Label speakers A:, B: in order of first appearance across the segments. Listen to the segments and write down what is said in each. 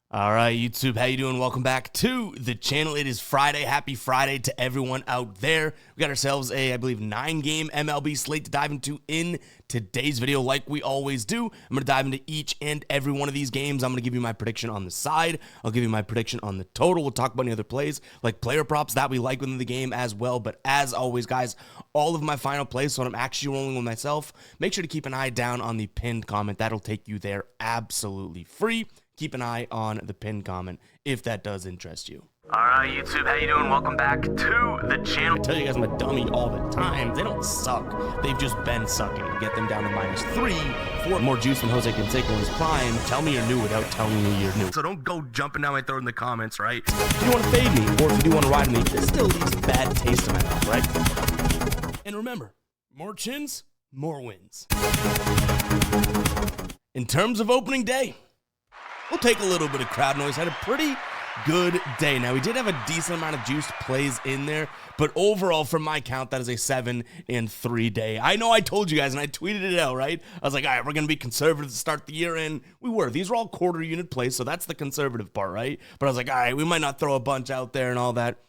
A: All right, YouTube, how you doing? Welcome back to the channel. It is Friday. Happy Friday to everyone out there. We got ourselves a, I believe, 9-game MLB slate to dive into in today's video like we always do. I'm going to dive into each and every one of these games. I'm going to give you my prediction on the side. I'll give you my prediction on the total. We'll talk about any other plays like player props that we like within the game as well. But as always, guys, all of my final plays, so when I'm actually rolling with myself, make sure to keep an eye down on the pinned comment. That'll take you there absolutely free. Keep an eye on the pinned comment if that does interest you. All right, YouTube, how you doing? Welcome back to the channel. I tell you guys I'm a dummy all the time. They don't suck. They've just been sucking. Get them down to -3, 4 more juice than Jose Canseco in his prime. Tell me you're new without telling me you're new. So don't go jumping down my throat in the comments, right? If you want to fade me or if you do want to ride me, this still leaves a bad taste in my mouth, right? And remember, more chins, more wins. In terms of opening day, we'll take a little bit of crowd noise. Had a pretty good day. Now, we did have a decent amount of juiced plays in there, but overall, from my count, that is a 7-3 day. I know I told you guys, and I tweeted it out, right? I was like, all right, we're going to be conservative to start the year, and we were. These were all quarter unit plays, so that's the conservative part, right? But I was like, all right, we might not throw a bunch out there and all that.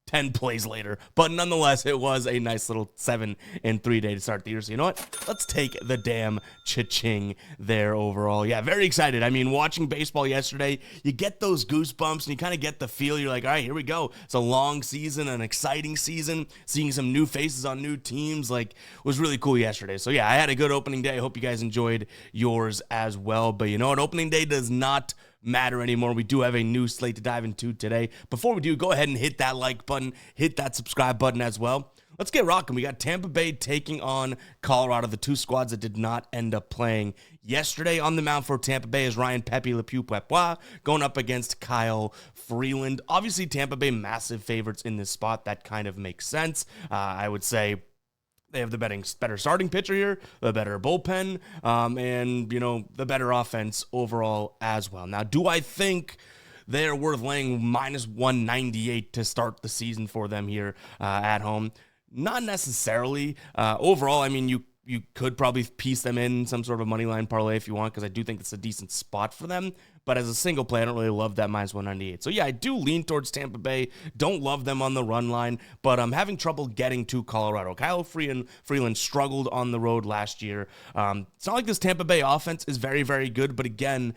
A: 10 plays later, but nonetheless, it was a nice little 7-3 day to start the year. So you know what? Let's take the damn cha-ching there overall. Yeah, very excited. I mean, watching baseball yesterday, you get those goosebumps and you kind of get the feel. You're like, all right, here we go. It's a long season, an exciting season. Seeing some new faces on new teams, like, was really cool yesterday. So yeah, I had a good opening day. I hope you guys enjoyed yours as well. But you know what? Opening day does not matter anymore. We do have a new slate to dive into today. Before we do, go ahead and hit that like button, hit that subscribe button as well. Let's get rocking. We got Tampa Bay taking on Colorado, the two squads that did not end up playing yesterday. On the mound for Tampa Bay is Ryan Pepe Le Pew Pepois going up against Kyle Freeland. Obviously, Tampa Bay massive favorites in this spot. That kind of makes sense. I would say they have the better starting pitcher here, the better bullpen, and, you know, the better offense overall as well. Now, do I think they're worth laying -198 to start the season for them here at home? Not necessarily. Overall, I mean, you could probably piece them in some sort of money line parlay if you want, because I do think it's a decent spot for them. But as a single play, I don't really love that -198. So yeah, I do lean towards Tampa Bay. Don't love them on the run line, but I'm having trouble getting to Colorado. Kyle Freeland struggled on the road last year. It's not like this Tampa Bay offense is very, very good, but again,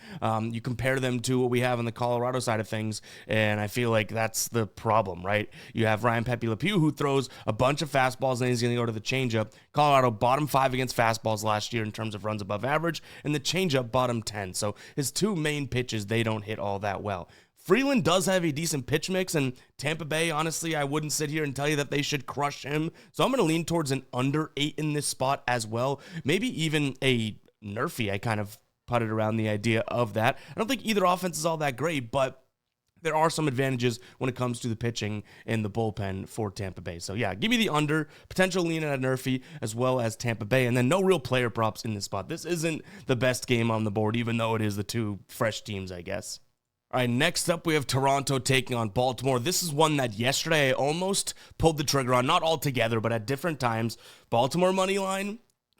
A: you compare them to what we have on the Colorado side of things, and I feel like that's the problem, right? You have Ryan Pepe Le Pew, who throws a bunch of fastballs, and he's going to go to the changeup. Colorado bottom 5 against fastballs last year in terms of runs above average, and the changeup bottom 10. So his two main pitches, they don't hit all that well. Freeland does have a decent pitch mix, and Tampa Bay, honestly, I wouldn't sit here and tell you that they should crush him. So I'm going to lean towards an under 8 in this spot as well. Maybe even a nerfy. I kind of putted around the idea of that. I don't think either offense is all that great, but there are some advantages when it comes to the pitching and the bullpen for Tampa Bay. So yeah, give me the under, potential lean at Nerfy, as well as Tampa Bay, and then no real player props in this spot. This isn't the best game on the board, even though it is the two fresh teams, I guess. All right, next up, we have Toronto taking on Baltimore. This is one that yesterday I almost pulled the trigger on, not all together, but at different times. Baltimore money line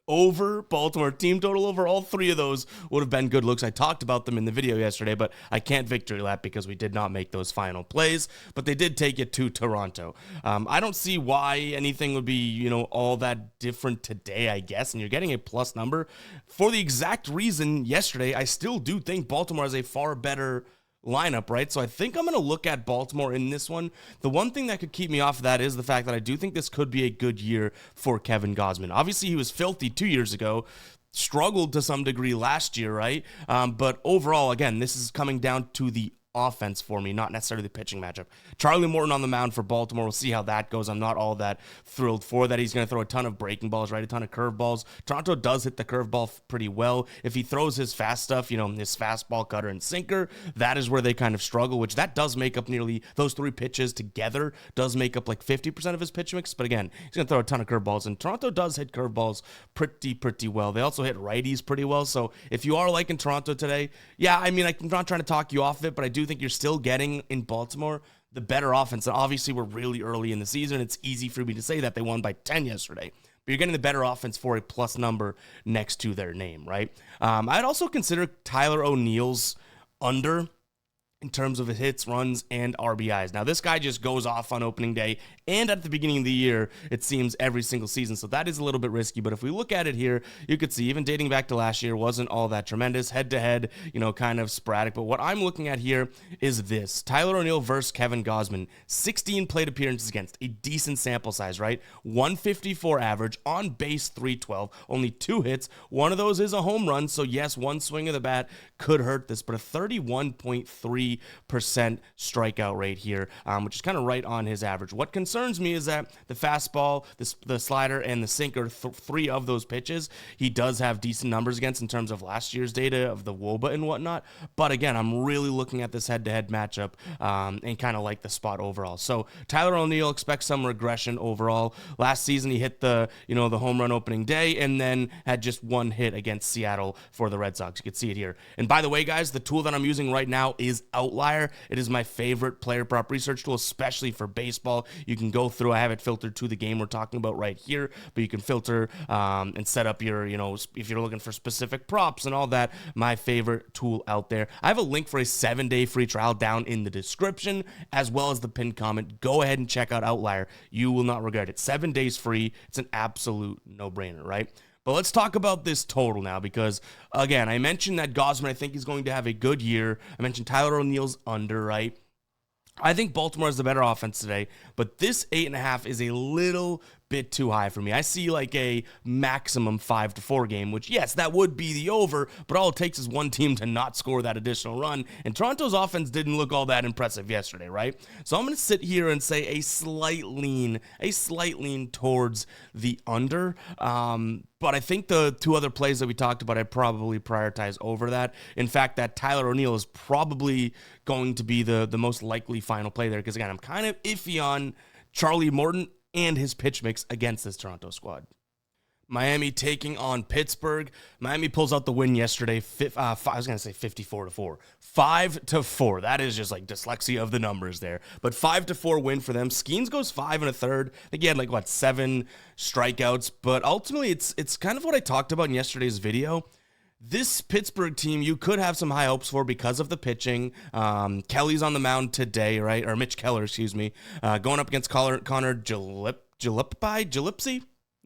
A: over, Baltimore team total over. All three of those would have been good looks. I talked about them in the video yesterday, but I can't victory lap because we did not make those final plays, but they did take it to Toronto. I don't see why anything would be, you know, all that different today, I guess, and you're getting a plus number. For the exact reason yesterday, I still do think Baltimore has a far better lineup, right? So I think I'm going to look at Baltimore in this one. The one thing that could keep me off of that is the fact that I do think this could be a good year for Kevin Gausman. Obviously, he was filthy 2 years ago, struggled to some degree last year, right? But overall, again, this is coming down to the offense for me, not necessarily the pitching matchup. Charlie Morton on the mound for Baltimore. We'll see how that goes. I'm not all that thrilled for that. He's going to throw a ton of breaking balls, right? A ton of curveballs. Toronto does hit the curveball pretty well. If he throws his fast stuff, you know, his fastball, cutter, and sinker, that is where they kind of struggle, which that does make up nearly, those three pitches together does make up like 50% of his pitch mix. But again, he's going to throw a ton of curveballs, and Toronto does hit curveballs pretty well. They also hit righties pretty well. So if you are liking Toronto today, yeah, I mean, I'm not trying to talk you off of it, but I do think you're still getting in Baltimore the better offense. And obviously, we're really early in the season. It's easy for me to say that they won by 10 yesterday. But you're getting the better offense for a plus number next to their name, right? I'd also consider Tyler O'Neill's under in terms of hits, runs, and RBIs. Now, this guy just goes off on opening day and at the beginning of the year, it seems, every single season. So that is a little bit risky. But if we look at it here, you could see even dating back to last year wasn't all that tremendous. Head-to-head, kind of sporadic. But what I'm looking at here is this. Tyler O'Neill versus Kevin Gausman. 16 plate appearances against. A decent sample size, right? 154 average, on base 312. Only 2 hits. One of those is a home run. So yes, one swing of the bat could hurt this. But a 31.3% strikeout rate here, which is kind of right on his average. What concerns me is that the fastball, the slider, and the sinker, 3 of those pitches, he does have decent numbers against in terms of last year's data of the WOBA and whatnot. But again, I'm really looking at this head-to-head matchup and kind of like the spot overall. So Tyler O'Neill expects some regression overall. Last season, he hit the home run opening day and then had just 1 hit against Seattle for the Red Sox. You can see it here. And by the way, guys, the tool that I'm using right now is Outlier. It is my favorite player prop research tool, especially for baseball. You can go through, I have it filtered to the game we're talking about right here, but you can filter and set up your, if you're looking for specific props and all that, my favorite tool out there. I have a link for a 7-day free trial down in the description, as well as the pinned comment. Go ahead and check out Outlier. You will not regret it. 7 days free. It's an absolute no-brainer, right? But let's talk about this total now because, again, I mentioned that Gausman, I think, is going to have a good year. I mentioned Tyler O'Neill's under, right? I think Baltimore has the better offense today, but this 8.5 is a little bit too high for me. I see like a maximum 5-4 game, which, yes, that would be the over, but all it takes is one team to not score that additional run, and Toronto's offense didn't look all that impressive yesterday, right? So I'm going to sit here and say a slight lean towards the under, but I think the 2 other plays that we talked about, I probably prioritize over that. In fact, that Tyler O'Neill is probably going to be the most likely final play there, because again, I'm kind of iffy on Charlie Morton and his pitch mix against this Toronto squad. Miami taking on Pittsburgh. Miami pulls out the win yesterday. I was going to say 54-4. 5-4. That is just like dyslexia of the numbers there. But 5-4 win for them. Skeens goes 5 1/3. I think he had 7 strikeouts. But ultimately, it's kind of what I talked about in yesterday's video. This Pittsburgh team, you could have some high hopes for because of the pitching. Kelly's on the mound today, right? Or Mitch Keller, excuse me. Going up against Connor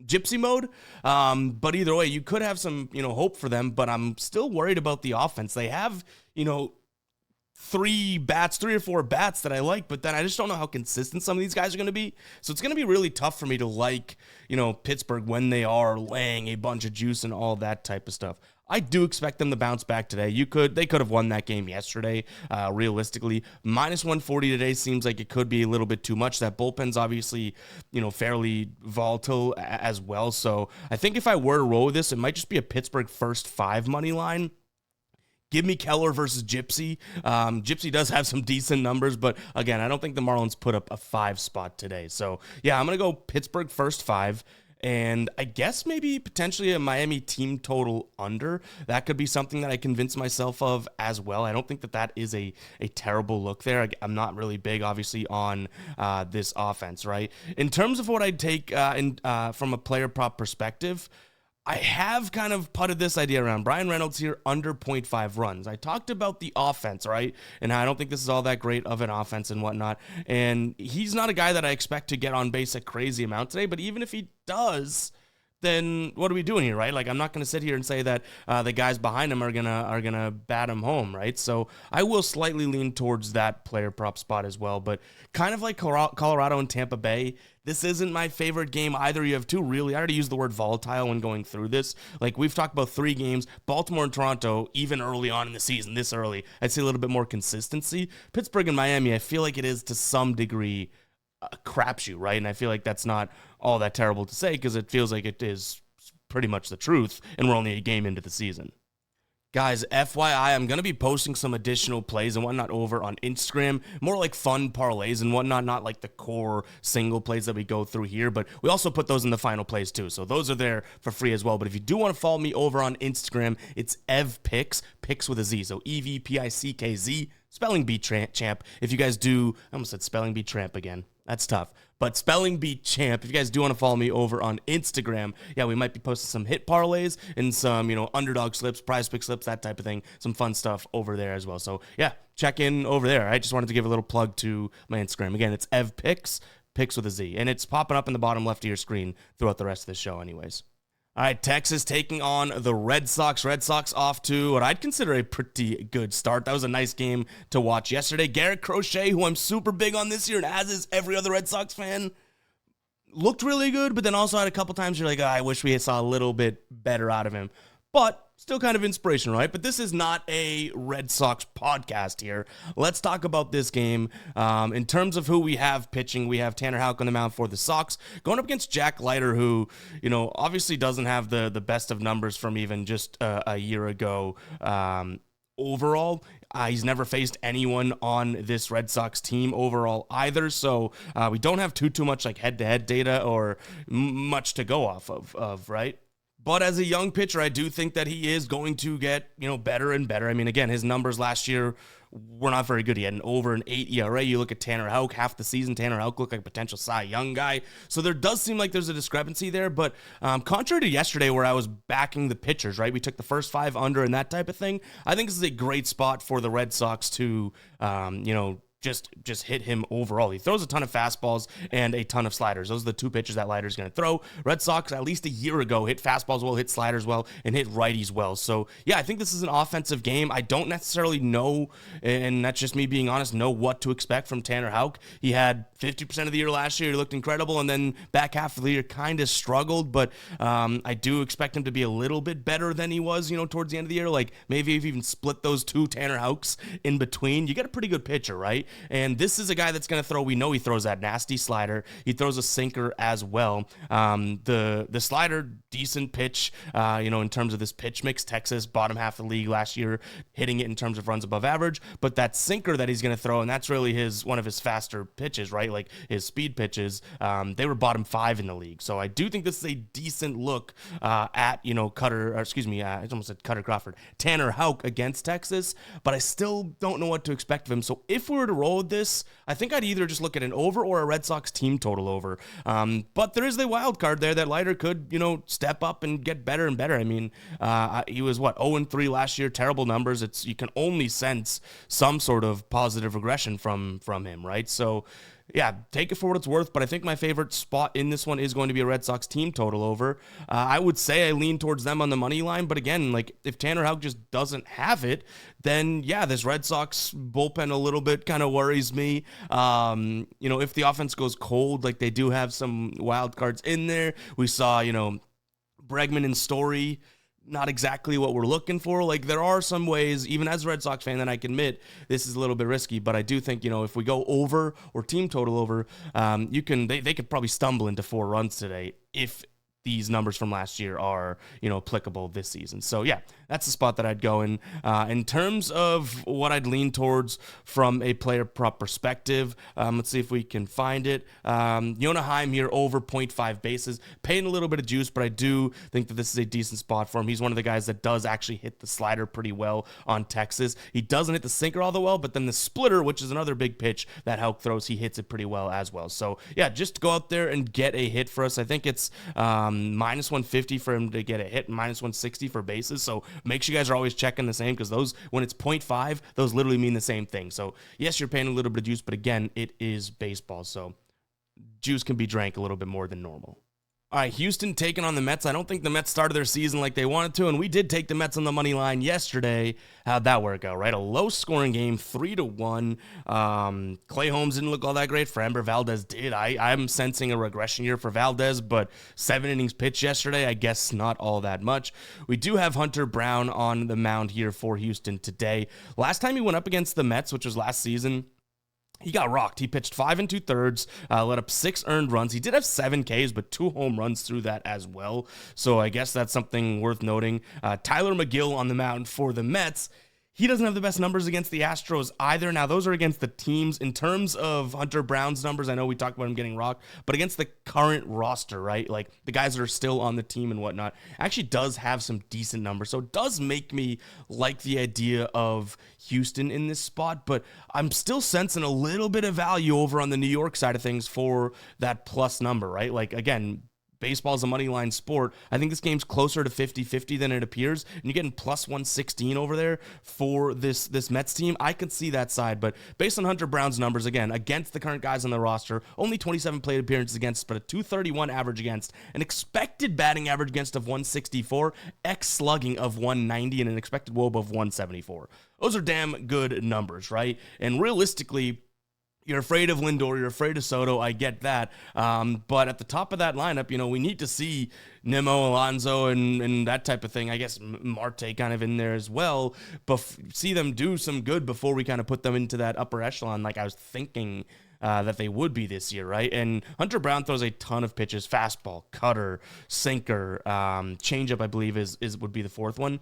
A: Gypsy mode. But either way, you could have some, hope for them, but I'm still worried about the offense. They have, 3 or 4 bats that I like, but then I just don't know how consistent some of these guys are going to be. So it's going to be really tough for me to like, Pittsburgh when they are laying a bunch of juice and all that type of stuff. I do expect them to bounce back today. They could have won that game yesterday, realistically. -140 today seems like it could be a little bit too much. That bullpen's obviously, fairly volatile as well. So I think if I were to roll with this, it might just be a Pittsburgh first 5 money line. Give me Keller versus Gypsy. Gypsy does have some decent numbers, but again, I don't think the Marlins put up a 5 spot today. So yeah, I'm going to go Pittsburgh first 5. And I guess maybe potentially a Miami team total under. That could be something that I convince myself of as well. I don't think that is a terrible look there. I'm not really big, obviously, on this offense, right? In terms of what I'd take from a player prop perspective, I have kind of putted this idea around. Brian Reynolds here, under 0.5 runs. I talked about the offense, right? And I don't think this is all that great of an offense and whatnot. And he's not a guy that I expect to get on base a crazy amount today, but even if he does, then what are we doing here, right? Like, I'm not going to sit here and say that the guys behind him are gonna bat him home, right? So I will slightly lean towards that player prop spot as well. But kind of like Colorado and Tampa Bay, this isn't my favorite game either. You have 2 really, I already used the word volatile when going through this. Like, we've talked about 3 games, Baltimore and Toronto, even early on in the season, this early, I'd see a little bit more consistency. Pittsburgh and Miami, I feel like it is to some degree a crapshoot, right? And I feel like that's not all that terrible to say because it feels like it is pretty much the truth, and we're only a game into the season. Guys, FYI, I'm going to be posting some additional plays and whatnot over on Instagram, more like fun parlays and whatnot, not like the core single plays that we go through here, but we also put those in the final plays too, so those are there for free as well. But if you do want to follow me over on Instagram, it's Picks, Picks with a Z, so EVPICKZ, spelling bee champ. If you guys do, I almost said spelling bee tramp again. That's tough. But Spelling Bee Champ, if you guys do want to follow me over on Instagram, yeah, we might be posting some hit parlays and some, underdog slips, prize pick slips, that type of thing. Some fun stuff over there as well. So yeah, check in over there. I just wanted to give a little plug to my Instagram. Again, it's MLB Picks with a Z. And it's popping up in the bottom left of your screen throughout the rest of the show anyways. All right, Texas taking on the Red Sox. Red Sox off to what I'd consider a pretty good start. That was a nice game to watch yesterday. Garrett Crochet, who I'm super big on this year, and as is every other Red Sox fan, looked really good, but then also had a couple times you're like, I wish we saw a little bit better out of him. But still kind of inspirational, right? But this is not a Red Sox podcast here. Let's talk about this game. In terms of who we have pitching, we have Tanner Houck on the mound for the Sox, going up against Jack Leiter, who, obviously doesn't have the best of numbers from even just a year ago. Overall, he's never faced anyone on this Red Sox team overall either, so we don't have too much like head-to-head data or much to go off of, right? But as a young pitcher, I do think that he is going to get, better and better. I mean, again, his numbers last year were not very good. He had an over an 8 ERA. You look at Tanner Houck, half the season, Tanner Houck looked like a potential Cy Young guy. So there does seem like there's a discrepancy there. But contrary to yesterday where I was backing the pitchers, right? We took the first 5 under and that type of thing. I think this is a great spot for the Red Sox to, just hit him overall. He throws a ton of fastballs and a ton of sliders. Those are the 2 pitches that Leiter's going to throw. Red Sox, at least a year ago, hit fastballs well, hit sliders well, and hit righties well. So, yeah, I think this is an offensive game. I don't necessarily know, and that's just me being honest, know what to expect from Tanner Houck. He had 50% of the year last year. He looked incredible, and then back half of the year kind of struggled, but I do expect him to be a little bit better than he was, towards the end of the year. Like, maybe if you even split those 2 Tanner Houcks in between, you get a pretty good pitcher, right? And this is a guy that's going to throw, we know he throws that nasty slider. He throws a sinker as well. The slider, decent pitch, in terms of this pitch mix. Texas, bottom half of the league last year, hitting it in terms of runs above average. But that sinker that he's going to throw, and that's really one of his faster pitches, right? Like his speed pitches, they were bottom 5 in the league. So I do think this is a decent look at, I almost said Cutter Crawford, Tanner Houck against Texas, but I still don't know what to expect of him. So if we were to roll with this, I think I'd either just look at an over or a Red Sox team total over. But there is the wild card there that Leiter could, step up and get better and better. I mean, he was 0-3 last year, terrible numbers. You can only sense some sort of positive regression from him, right? So yeah, take it for what it's worth, but I think my favorite spot in this one is going to be a Red Sox team total over. I would say I lean towards them on the money line, but again, like if Tanner Houck just doesn't have it, then yeah, this Red Sox bullpen a little bit kind of worries me. If the offense goes cold, like they do have some wild cards in there. We saw, Bregman and Story, not exactly what we're looking for. Like there are some ways, even as a Red Sox fan, that I can admit this is a little bit risky, but I do think, if we go over or team total over, they could probably stumble into 4 runs today if these numbers from last year are, applicable this season. So yeah, that's the spot that I'd go in. In terms of what I'd lean towards from a player prop perspective, let's see if we can find it. Yona Heim here over 0.5 bases, paying a little bit of juice, but I do think that this is a decent spot for him. He's one of the guys that does actually hit the slider pretty well on Texas. He doesn't hit the sinker all that well, but then the splitter, which is another big pitch that Houck throws, he hits it pretty well as well. So yeah, just go out there and get a hit for us. I think it's minus 150 for him to get a hit, minus 160 for bases. So make sure you guys are always checking the same, because those, when it's 0.5, those literally mean the same thing. So yes, you're paying a little bit of juice, but again, it is baseball, so juice can be drank a little bit more than normal. All right, Houston taking on the Mets. I don't think the Mets started their season like they wanted to, and we did take the Mets on the money line yesterday. How'd that work out, right? A low-scoring game, 3-1. Clay Holmes didn't look all that great. Framber Valdez did. I'm sensing a regression year for Valdez, but 7 innings pitched yesterday, I guess not all that much. We do have Hunter Brown on the mound here for Houston today. Last time he went up against the Mets, which was last season, he got rocked. He pitched 5 2/3, let up 6 earned runs. He did have 7 Ks, but 2 home runs through that as well. So I guess that's something worth noting. Tyler McGill on the mound for the Mets. He doesn't have the best numbers against the Astros either. Now, those are against the teams. In terms of Hunter Brown's numbers, I know we talked about him getting rocked, but against the current roster, right? Like the guys that are still on the team and whatnot, actually does have some decent numbers. So it does make me like the idea of Houston in this spot, but I'm still sensing a little bit of value over on the New York side of things for that plus number, right? Like, again, baseball is a money line sport. I think this game's closer to 50-50 than it appears, and you're getting plus 116 over there for this Mets team. I could see that side, but based on Hunter Brown's numbers, again, against the current guys on the roster, only 27 plate appearances against, but a 231 average against, an expected batting average against of 164, slugging of 190, and an expected WOBA of 174. Those are damn good numbers, right? And realistically, you're afraid of Lindor, you're afraid of Soto, I get that. But at the top of that lineup, we need to see Nimmo, Alonso, and that type of thing. I guess Marte kind of in there as well. But see them do some good before we kind of put them into that upper echelon like I was thinking that they would be this year, right? And Hunter Brown throws a ton of pitches, fastball, cutter, sinker, changeup, I believe would be the fourth one.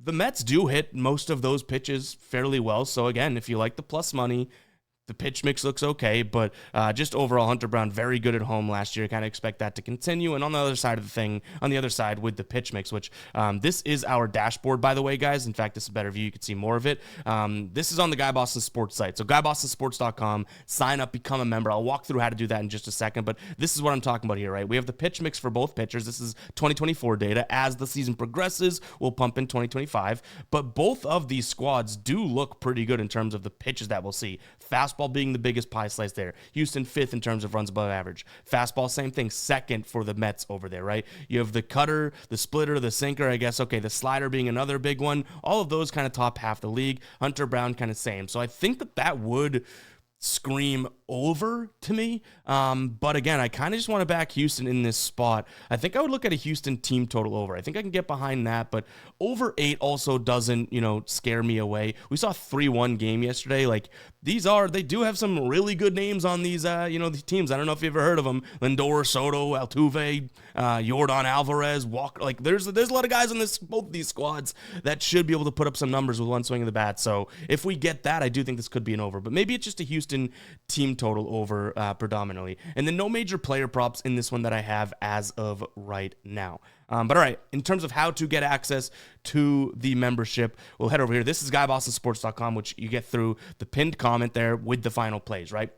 A: The Mets do hit most of those pitches fairly well. So again, if you like the plus money, the pitch mix looks okay, but just overall, Hunter Brown very good at home last year. Kind of expect that to continue. And on the other side of the thing, on the other side with the pitch mix, which this is our dashboard, by the way, guys. In fact, this is a better view. You can see more of it. This is on the Guy Boston Sports site. So GuyBostonSports.com, sign up, become a member. I'll walk through how to do that in just a second, but this is what I'm talking about here, right? We have the pitch mix for both pitchers. This is 2024 data. As the season progresses, we'll pump in 2025, but both of these squads do look pretty good in terms of the pitches that we'll see. Fastball being the biggest pie slice there. Houston fifth in terms of runs above average. Fastball, same thing, second for the Mets over there, right? You have the cutter, the splitter, the sinker, I guess. Okay, the slider being another big one. All of those kind of top half the league. Hunter Brown kind of same. So I think that would scream over to me. But again, I kind of just want to back Houston in this spot. I think I would look at a Houston team total over. I think I can get behind that, but over 8 also doesn't, scare me away. We saw a 3-1 game yesterday. Like they do have some really good names on these, the teams. I don't know if you've ever heard of them. Lindor, Soto, Altuve, Yordan Alvarez, Walker. Like there's a lot of guys on both of these squads that should be able to put up some numbers with one swing of the bat. So if we get that, I do think this could be an over, but maybe it's just a Houston team total over predominantly. And then no major player props in this one that I have as of right now. But all right, in terms of how to get access to the membership, we'll head over here. This is GuyBostonSports.com, which you get through the pinned comment there with the final plays, right?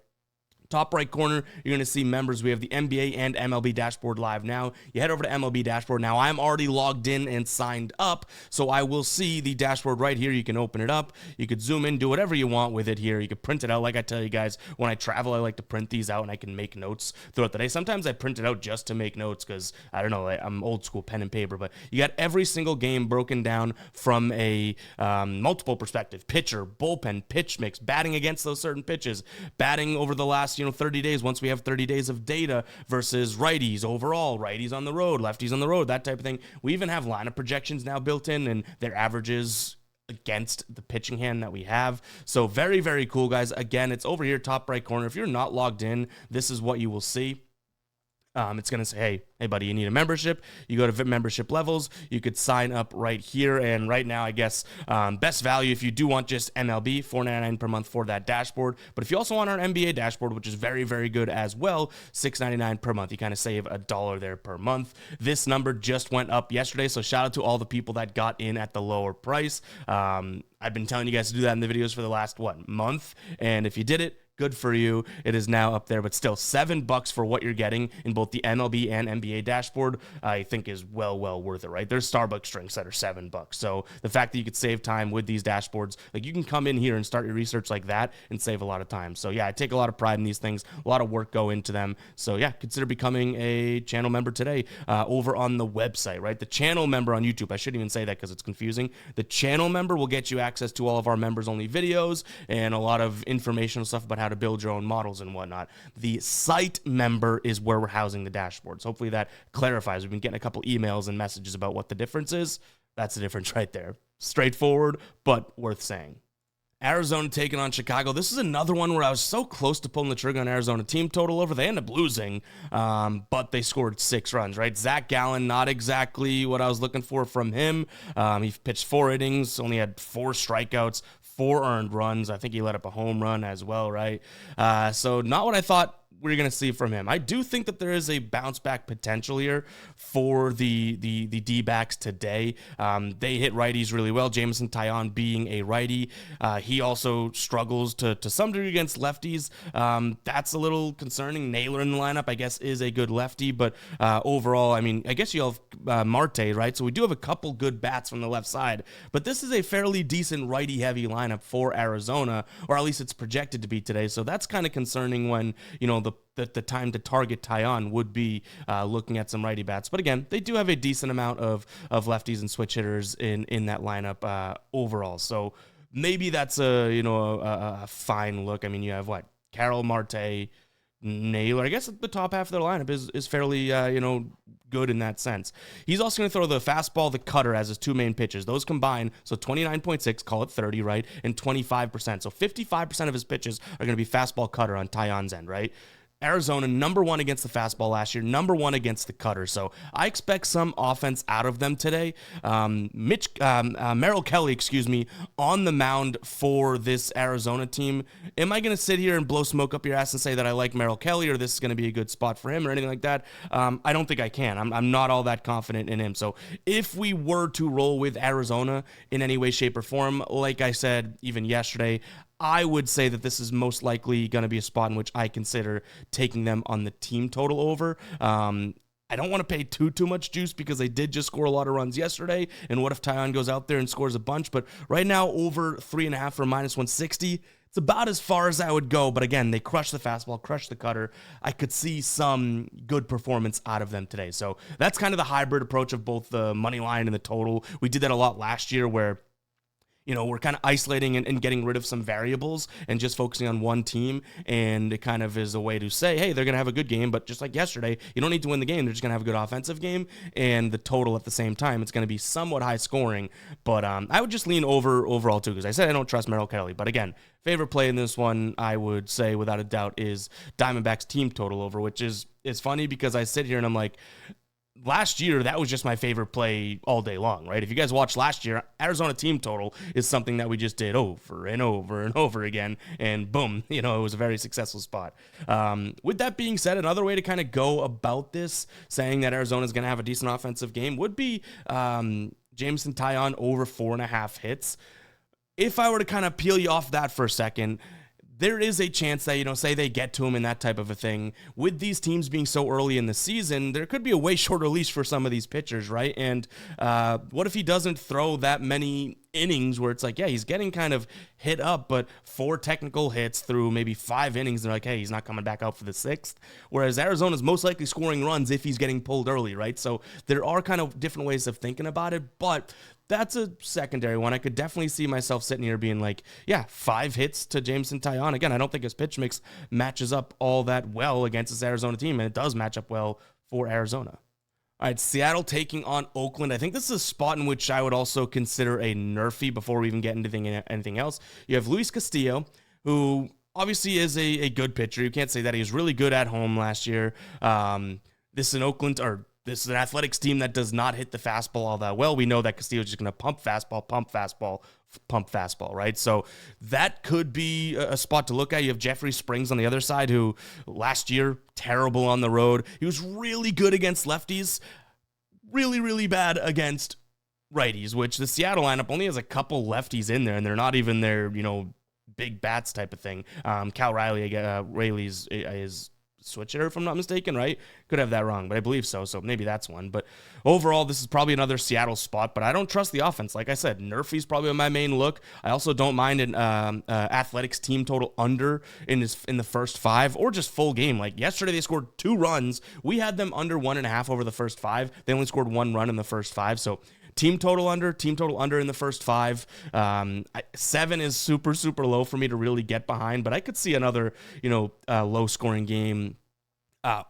A: Top right corner, you're going to see members. We have the NBA and MLB dashboard live now. You head over to MLB dashboard. Now, I'm already logged in and signed up, so I will see the dashboard right here. You can open it up. You could zoom in, do whatever you want with it here. You could print it out. Like I tell you guys, when I travel, I like to print these out, and I can make notes throughout the day. Sometimes I print it out just to make notes because, I don't know, I'm old school pen and paper, but you got every single game broken down from a multiple perspective. Pitcher, bullpen, pitch mix, batting against those certain pitches, batting over the last 30 days once we have 30 days of data versus righties overall, righties on the road, lefties on the road, that type of thing. We even have lineup projections now built in and their averages against the pitching hand that we have. So very, very cool, guys. Again, it's over here, top right corner. If you're not logged in, this is what you will see. It's going to say, hey, buddy, you need a membership. You go to VIP membership levels. You could sign up right here. And right now, I guess, best value if you do want just MLB, $4.99 per month for that dashboard. But if you also want our NBA dashboard, which is very, very good as well, $6.99 per month. You kind of save $1 there per month. This number just went up yesterday. So shout out to all the people that got in at the lower price. I've been telling you guys to do that in the videos for the last, month? And if you did it, good for you. It is now up there, but still $7 for what you're getting in both the MLB and NBA dashboard, I think is well worth it, right? There's Starbucks drinks that are $7. So the fact that you could save time with these dashboards, like you can come in here and start your research like that and save a lot of time. So yeah, I take a lot of pride in these things. A lot of work go into them. So yeah, consider becoming a channel member today over on the website, right? The channel member on YouTube, I shouldn't even say that because it's confusing. The channel member will get you access to all of our members only videos and a lot of informational stuff about how to build your own models and whatnot. The site member is where we're housing the dashboards. Hopefully that clarifies. We've been getting a couple emails and messages about what the difference is. That's the difference right there. Straightforward, but worth saying. Arizona taking on Chicago. This is another one where I was so close to pulling the trigger on Arizona team total over. They ended up losing, but they scored 6 runs, right? Zach Gallen, not exactly what I was looking for from him. He pitched 4 innings, only had 4 strikeouts, 4 earned runs. I think he let up a home run as well, right? So not what I thought we're going to see from him. I do think that there is a bounce back potential here for the D-backs today. They hit righties really well. Jameson Taillon being a righty. He also struggles to some degree against lefties. That's a little concerning. Naylor in the lineup, I guess, is a good lefty, but overall, I mean, I guess you have Marte, right? So we do have a couple good bats from the left side, but this is a fairly decent righty-heavy lineup for Arizona, or at least it's projected to be today. So that's kind of concerning when, you know, the time to target Taillon would be looking at some righty bats. But again, they do have a decent amount of lefties and switch hitters in that lineup overall. So maybe that's a fine look. I mean, you have what? Carroll, Marte, Naylor. I guess the top half of their lineup is fairly good in that sense. He's also going to throw the fastball, the cutter as his 2 main pitches. Those combine, so 29.6, call it 30, right? And 25%. So 55% of his pitches are going to be fastball cutter on Taillon's end, right? Arizona, number 1 against the fastball last year, number 1 against the cutter. So I expect some offense out of them today. Merrill Kelly, on the mound for this Arizona team. Am I going to sit here and blow smoke up your ass and say that I like Merrill Kelly or this is going to be a good spot for him or anything like that? I don't think I can. I'm not all that confident in him. So if we were to roll with Arizona in any way, shape, or form, like I said, even yesterday, I would say that this is most likely going to be a spot in which I consider taking them on the team total over. I don't want to pay too much juice because they did just score a lot of runs yesterday. And what if Taillon goes out there and scores a bunch? But right now, over 3.5 for -160. It's about as far as I would go. But again, they crushed the fastball, crushed the cutter. I could see some good performance out of them today. So that's kind of the hybrid approach of both the money line and the total. We did that a lot last year where, you know, we're kind of isolating and getting rid of some variables and just focusing on one team. And it kind of is a way to say, hey, they're going to have a good game, but just like yesterday, you don't need to win the game. They're just going to have a good offensive game and the total at the same time. It's going to be somewhat high scoring, but I would just lean over overall too, because I said I don't trust Merrill Kelly. But again, favorite play in this one, I would say without a doubt, is Diamondbacks team total over, which is funny because I sit here and I'm like, last year, that was just my favorite play all day long, right? If you guys watched last year, Arizona team total is something that we just did over and over and over again, and boom, it was a very successful spot. With that being said, another way to kind of go about this, saying that Arizona is going to have a decent offensive game, would be Jameson Taillon over 4.5 hits. If I were to kind of peel you off that for a second, there is a chance that, say they get to him and that type of a thing. With these teams being so early in the season, there could be a way shorter leash for some of these pitchers, right? And what if he doesn't throw that many innings where it's like, yeah, he's getting kind of hit up, but 4 technical hits through maybe 5 innings, they're like, hey, he's not coming back out for the 6th. Whereas Arizona's most likely scoring runs if he's getting pulled early, right? So there are kind of different ways of thinking about it, but that's a secondary one. I could definitely see myself sitting here being like, yeah, 5 hits to Jameson Taillon. Again, I don't think his pitch mix matches up all that well against this Arizona team, and it does match up well for Arizona. All right, Seattle taking on Oakland. I think this is a spot in which I would also consider a nerfy before we even get into anything else. You have Luis Castillo, who obviously is a good pitcher. You can't say that. He was really good at home last year. This is an Athletics team that does not hit the fastball all that well. We know that Castillo's just going to pump fastball, right? So that could be a spot to look at. You have Jeffrey Springs on the other side, who last year, terrible on the road. He was really good against lefties, really, really bad against righties, which the Seattle lineup only has a couple lefties in there, and they're not even their, big bats type of thing. Cal Rayleigh's is switch hitter, if I'm not mistaken, right? Could have that wrong, but I believe so. So maybe that's one. But overall, this is probably another Seattle spot, but I don't trust the offense. Like I said, Nerfy's probably my main look. I also don't mind an Athletics team total under in the first 5 or just full game. Like yesterday, they scored 2 runs. We had them under 1.5 over the first 5. They only scored 1 run in the first 5. So team total under in the first 5. 7 is super, super low for me to really get behind, but I could see another, low scoring game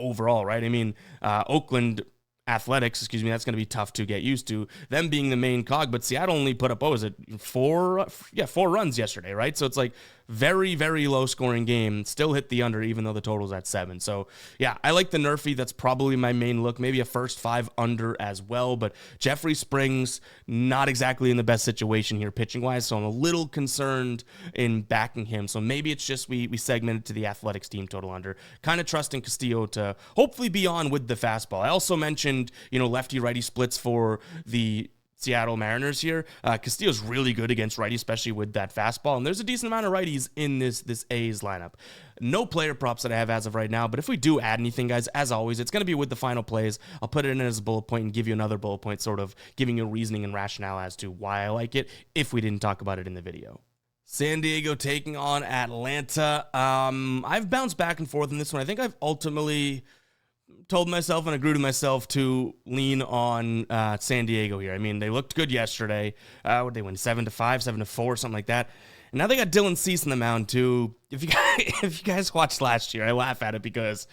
A: overall, right? I mean, Oakland, Athletics, excuse me, that's going to be tough to get used to, them being the main cog. But Seattle only put up, what was it, four runs yesterday, right? So it's like very, very low scoring game, still hit the under, even though the total's at 7. So yeah, I like the Nerfy. That's probably my main look, maybe a first 5 under as well. But Jeffrey Springs, not exactly in the best situation here pitching wise, so I'm a little concerned in backing him. So maybe it's just we segmented to the Athletics team total under, kind of trusting Castillo to hopefully be on with the fastball. I also mentioned, lefty righty splits for the Seattle Mariners here. Castillo's really good against righty, especially with that fastball, and there's a decent amount of righties in this A's lineup. No player props that I have as of right now, but if we do add anything, guys, as always, it's going to be with the final plays. I'll put it in as a bullet point and give you another bullet point, sort of giving you reasoning and rationale as to why I like it, if we didn't talk about it in the video. San Diego taking on Atlanta. I've bounced back and forth in this one. I think I've ultimately told myself and agreed with myself to lean on San Diego here. I mean, they looked good yesterday. What they win 7-5, 7-4, something like that. And now they got Dylan Cease in the mound too. If you guys watched last year, I laugh at it because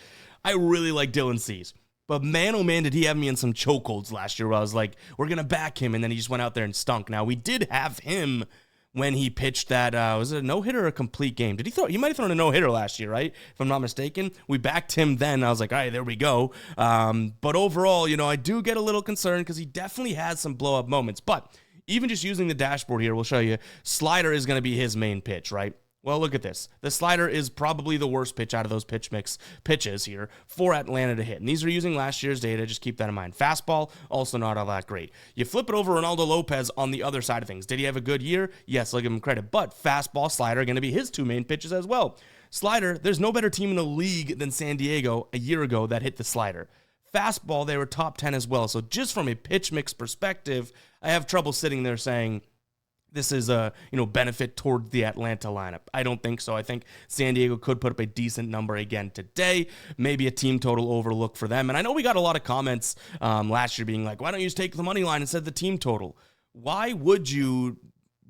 A: I really like Dylan Cease. But man, oh man, did he have me in some chokeholds last year where I was like, we're going to back him. And then he just went out there and stunk. Now, we did have him when he pitched that, was it a no-hitter or a complete game? Did he throw? He might have thrown a no-hitter last year, right? If I'm not mistaken. We backed him then. I was like, all right, there we go. But overall, I do get a little concerned because he definitely has some blow-up moments. But even just using the dashboard here, we'll show you, slider is going to be his main pitch, right? Well, look at this. The slider is probably the worst pitch out of those pitches here for Atlanta to hit. And these are using last year's data. Just keep that in mind. Fastball, also not all that great. You flip it over Ronaldo Lopez on the other side of things. Did he have a good year? Yes, I'll give him credit. But fastball, slider are going to be his 2 main pitches as well. Slider, there's no better team in the league than San Diego a year ago that hit the slider. Fastball, they were top 10 as well. So just from a pitch mix perspective, I have trouble sitting there saying this is a benefit toward the Atlanta lineup. I don't think so. I think San Diego could put up a decent number again today. Maybe a team total overlook for them. And I know we got a lot of comments last year being like, why don't you just take the money line instead of the team total? Why would you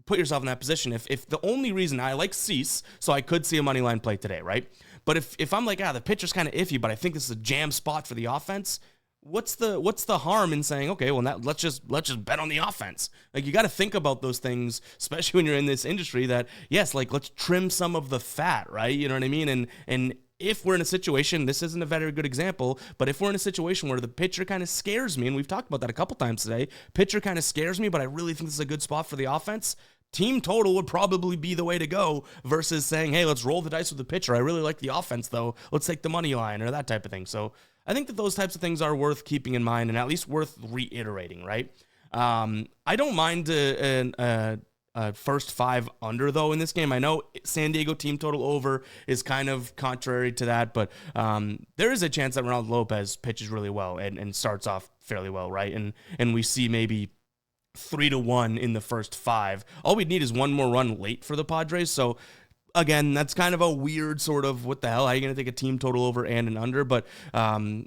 A: put yourself in that position if the only reason I like Cease, so I could see a money line play today, right? But if I'm like, the pitcher's kind of iffy, but I think this is a jam spot for the offense, what's the harm in saying, okay, well, now let's just bet on the offense? Like, you got to think about those things, especially when you're in this industry, that yes, like, let's trim some of the fat, right? You know what I mean? And if we're in a situation, this isn't a very good example, but if we're in a situation where the pitcher kind of scares me, and we've talked about that a couple times today, pitcher kind of scares me, but I really think this is a good spot for the offense, team total would probably be the way to go versus saying, hey, let's roll the dice with the pitcher. I really like the offense, though. Let's take the money line or that type of thing. So I think that those types of things are worth keeping in mind and at least worth reiterating, right? I don't mind a first 5 under, though, in this game. I know San Diego team total over is kind of contrary to that, but there is a chance that Ronaldo Lopez pitches really well and starts off fairly well, right? And we see maybe 3-1 in the first 5. All we'd need is one more run late for the Padres, so again, that's kind of a weird sort of, what the hell, how are you going to take a team total over and an under? But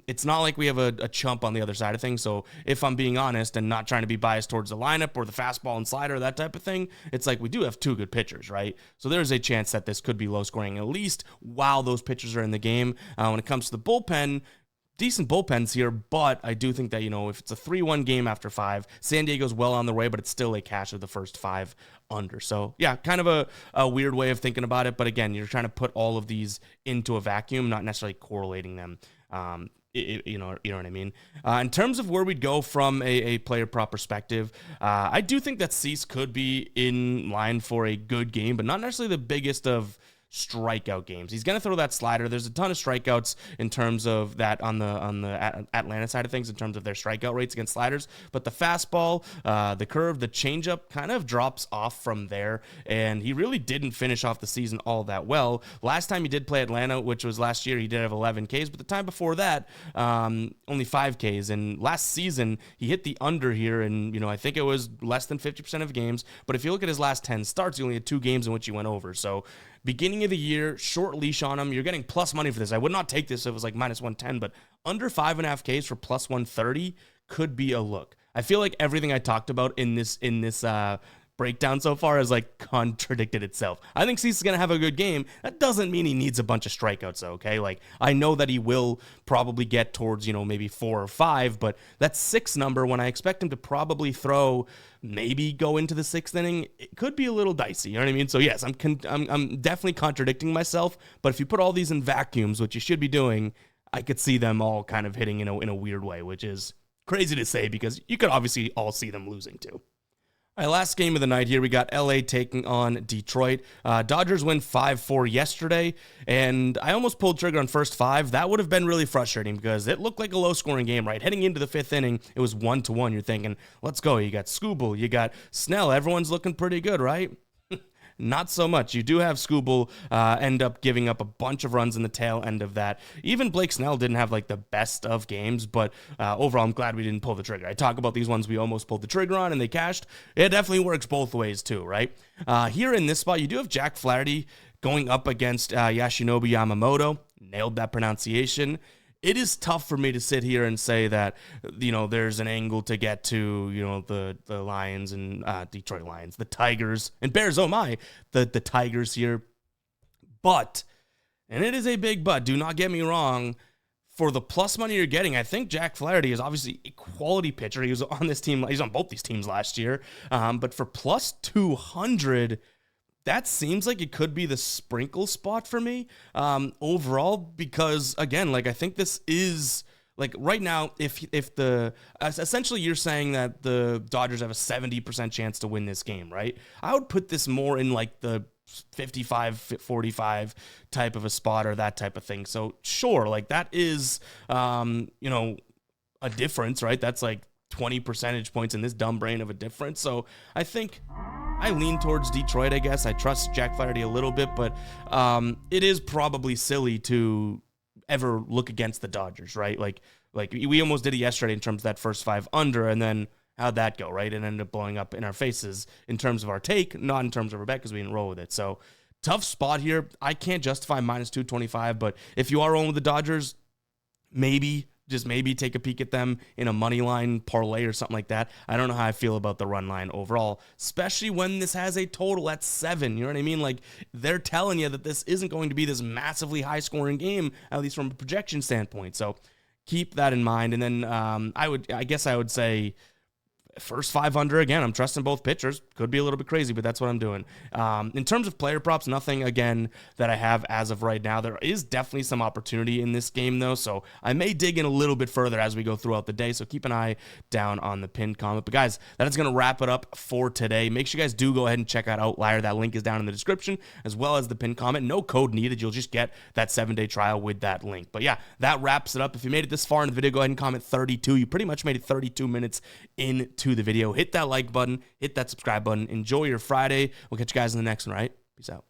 A: it's not like we have a chump on the other side of things. So if I'm being honest and not trying to be biased towards the lineup or the fastball and slider, that type of thing, it's like we do have 2 good pitchers, right? So there's a chance that this could be low scoring, at least while those pitchers are in the game. When it comes to the bullpen, decent bullpens here, but I do think that, if it's a 3-1 game after 5, San Diego's well on their way, but it's still a cash of the first 5 under. So yeah, kind of a weird way of thinking about it. But again, you're trying to put all of these into a vacuum, not necessarily correlating them. You know what I mean? In terms of where we'd go from a player prop perspective, I do think that Cease could be in line for a good game, but not necessarily the biggest of strikeout games. He's going to throw that slider. There's a ton of strikeouts in terms of that on the Atlanta side of things in terms of their strikeout rates against sliders, but the fastball, the curve, the changeup kind of drops off from there, and he really didn't finish off the season all that well. Last time he did play Atlanta, which was last year, he did have 11 Ks, but the time before that, only 5 Ks, and last season, he hit the under here, and I think it was less than 50% of games, but if you look at his last 10 starts, he only had 2 games in which he went over, so beginning of the year, short leash on him. You're getting plus money for this. I would not take this if it was like minus 110, but under 5.5 Ks for plus 130 could be a look. I feel like everything I talked about in this breakdown so far has like contradicted itself. I think Cease is going to have a good game. That doesn't mean he needs a bunch of strikeouts, though, okay? Like, I know that he will probably get towards, maybe 4 or 5, but that 6 number, when I expect him to probably throw, maybe go into the 6th inning, it could be a little dicey, you know what I mean? So yes, I'm definitely contradicting myself, but if you put all these in vacuums, which you should be doing, I could see them all kind of hitting in a weird way, which is crazy to say because you could obviously all see them losing too. All right, last game of the night here, we got LA taking on Detroit. Dodgers win 5-4 yesterday, and I almost pulled trigger on first 5. That would have been really frustrating because it looked like a low-scoring game, right? Heading into the 5th inning, it was 1-1. You're thinking, let's go. You got Skubal, you got Snell. Everyone's looking pretty good, right? Not so much. You do have Skubal end up giving up a bunch of runs in the tail end of that. Even Blake Snell didn't have like the best of games, but overall, I'm glad we didn't pull the trigger. I talk about these ones we almost pulled the trigger on and they cashed. It definitely works both ways too, right? Here in this spot, you do have Jack Flaherty going up against Yoshinobu Yamamoto. Nailed that pronunciation. It is tough for me to sit here and say that, there's an angle to get to, the Lions and Detroit Lions, the Tigers and Bears. Oh my, the Tigers here. But, and it is a big but, do not get me wrong, for the plus money you're getting, I think Jack Flaherty is obviously a quality pitcher. He was on this team, he's on both these teams last year. But for plus 200, that seems like it could be the sprinkle spot for me overall, because again, like I think this is like right now, if the essentially you're saying that the Dodgers have a 70% chance to win this game, right? I would put this more in like the 55-45 type of a spot or that type of thing. So sure, like that is a difference, right? That's like 20 percentage points in this dumb brain of a difference. So I think I lean towards Detroit, I guess. I trust Jack Flaherty a little bit, but it is probably silly to ever look against the Dodgers, right? Like we almost did it yesterday in terms of that first 5 under, and then how'd that go, right? It ended up blowing up in our faces in terms of our take, not in terms of our bet because we didn't roll with it. So tough spot here. I can't justify minus 225, but if you are rolling with the Dodgers, maybe take a peek at them in a money line parlay or something like that. I don't know how I feel about the run line overall, especially when this has a total at 7. You know what I mean? Like they're telling you that this isn't going to be this massively high scoring game, at least from a projection standpoint. So keep that in mind. And then I guess I would say first 500 again. I'm trusting both pitchers. Could be a little bit crazy, but that's what I'm doing. In terms of player props, nothing again that I have as of right now. There is definitely some opportunity in this game though, so I may dig in a little bit further as we go throughout the day. So keep an eye down on the pinned comment. But guys, that is going to wrap it up for today. Make sure you guys do go ahead and check out Outlier. That link is down in the description as well as the pinned comment. No code needed. You'll just get that 7-day trial with that link. But yeah, that wraps it up. If you made it this far in the video, go ahead and comment 32. You pretty much made it 32 minutes into the video. Hit that like button, hit that subscribe button. Enjoy your Friday. We'll catch you guys in the next one, right? Peace out.